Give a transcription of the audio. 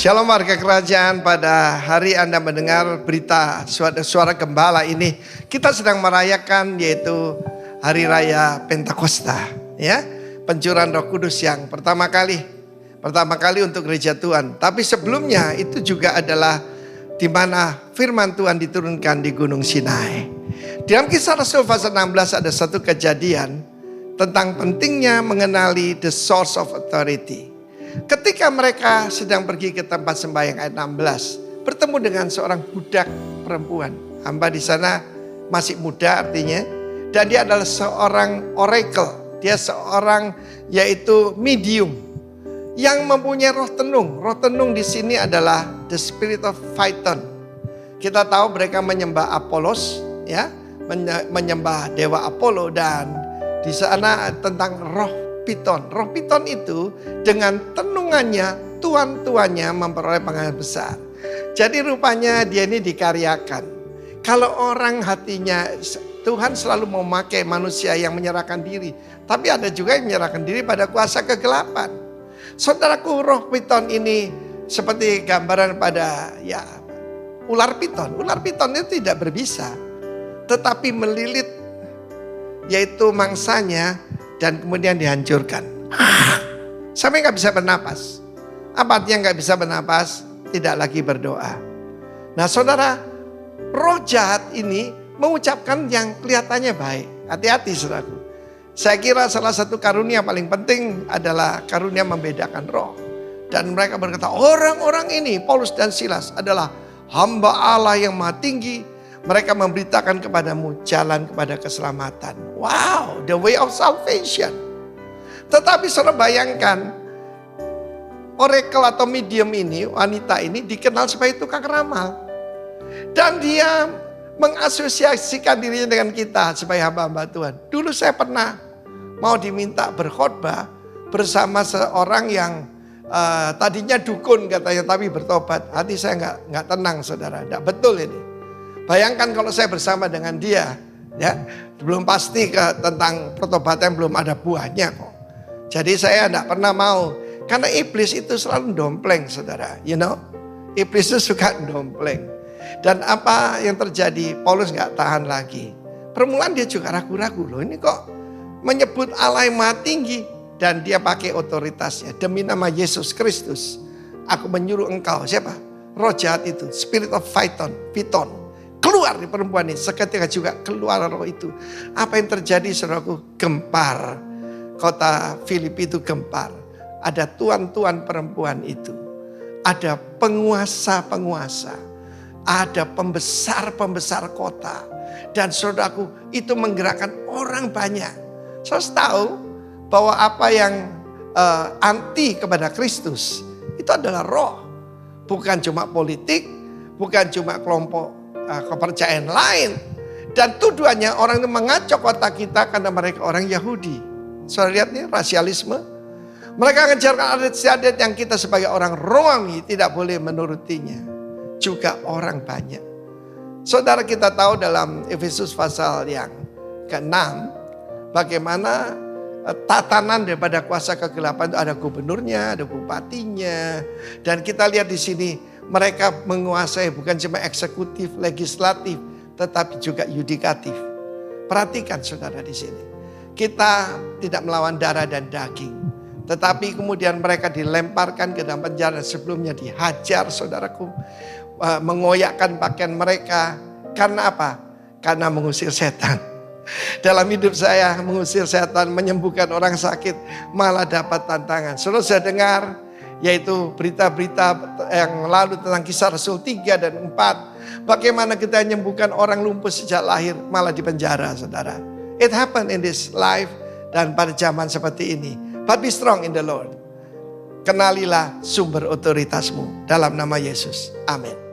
Shalom warga kerajaan, pada hari Anda mendengar berita suara gembala ini, kita sedang merayakan yaitu Hari Raya Pentakosta, ya, pencurahan Roh Kudus yang pertama kali untuk gereja Tuhan. Tapi sebelumnya itu juga adalah di mana firman Tuhan diturunkan di Gunung Sinai. Dalam Kisah Rasul pasal 16 ada satu kejadian tentang pentingnya mengenali the source of authority. Ketika mereka sedang pergi ke tempat sembahyang ayat 16, bertemu dengan seorang budak perempuan. Hamba di sana masih muda artinya, dan dia adalah seorang oracle. Dia seorang yaitu medium yang mempunyai roh tenung. Roh tenung di sini adalah the spirit of Phaethon. Kita tahu mereka menyembah Apolos, ya, menyembah dewa Apollo, dan di sana tentang roh Piton. Roh Piton itu dengan tenungannya, tuan-tuannya memperoleh pengalaman besar. Jadi rupanya dia ini dikaryakan. Kalau orang hatinya, Tuhan selalu memakai manusia yang menyerahkan diri. Tapi ada juga yang menyerahkan diri pada kuasa kegelapan. Saudaraku, roh Piton ini seperti gambaran pada ular piton. Ular piton itu tidak berbisa, tetapi melilit yaitu mangsanya dan kemudian dihancurkan. Sampai gak bisa bernapas. Apa artinya gak bisa bernapas? Tidak lagi berdoa. Nah saudara, roh jahat ini mengucapkan yang kelihatannya baik. Hati-hati saudaraku. Saya kira salah satu karunia paling penting adalah karunia membedakan roh. Dan mereka berkata, orang-orang ini, Paulus dan Silas, adalah hamba Allah yang maha tinggi. Mereka memberitakan kepadamu jalan kepada keselamatan. Wow, the way of salvation. Tetapi saudara bayangkan, oracle atau medium ini, wanita ini dikenal sebagai tukang ramal. Dan dia mengasosiasikan dirinya dengan kita sebagai hamba-hamba Tuhan. Dulu saya pernah mau diminta berkhotbah bersama seorang yang tadinya dukun katanya, tapi bertobat. Hati saya nggak tenang saudara, nggak betul ini. Bayangkan kalau saya bersama dengan dia, ya, belum pasti tentang pertobatan, belum ada buahnya kok. Jadi saya tidak pernah mau, karena iblis itu selalu dompleng, saudara. You know, iblis itu suka dompleng. Dan apa yang terjadi? Paulus nggak tahan lagi. Permulaan dia juga ragu-ragu, loh ini kok menyebut Allah yang maha tinggi, dan dia pakai otoritasnya. Demi nama Yesus Kristus, aku menyuruh engkau, siapa? Roh jahat itu, spirit of Phaethon, Piton. Keluar di perempuan ini, seketika juga keluar roh itu. Apa yang terjadi saudaraku? Gempar. Kota Filipi itu gempar. Ada tuan-tuan perempuan itu. Ada penguasa-penguasa. Ada pembesar-pembesar kota. Dan saudaraku, itu menggerakkan orang banyak. Saudara tahu bahwa apa yang anti kepada Kristus itu adalah roh. Bukan cuma politik, bukan cuma kelompok kepercayaan lain. Dan tuduhannya orang itu mengacau otak kita karena mereka orang Yahudi. Saudara lihat nih, rasialisme. Mereka mengejarkan adat istiadat yang kita sebagai orang Romawi tidak boleh menurutinya. Juga orang banyak. Saudara, kita tahu dalam Efesus pasal yang ke-6 bagaimana tatanan daripada kuasa kegelapan itu, ada gubernurnya, ada bupatinya. Dan kita lihat di sini mereka menguasai bukan cuma eksekutif, legislatif, tetapi juga yudikatif. Perhatikan saudara di sini. Kita tidak melawan darah dan daging. Tetapi kemudian mereka dilemparkan ke dalam penjara. Sebelumnya dihajar saudaraku. Mengoyakkan pakaian mereka. Karena apa? Karena mengusir setan. Dalam hidup saya mengusir setan, menyembuhkan orang sakit, malah dapat tantangan. Saudara saya dengar yaitu berita-berita yang lalu tentang Kisah Rasul 3 dan 4. Bagaimana kita menyembuhkan orang lumpuh sejak lahir, malah di penjara saudara. It happened in this life dan pada zaman seperti ini. But be strong in the Lord. Kenalilah sumber otoritasmu dalam nama Yesus. Amin.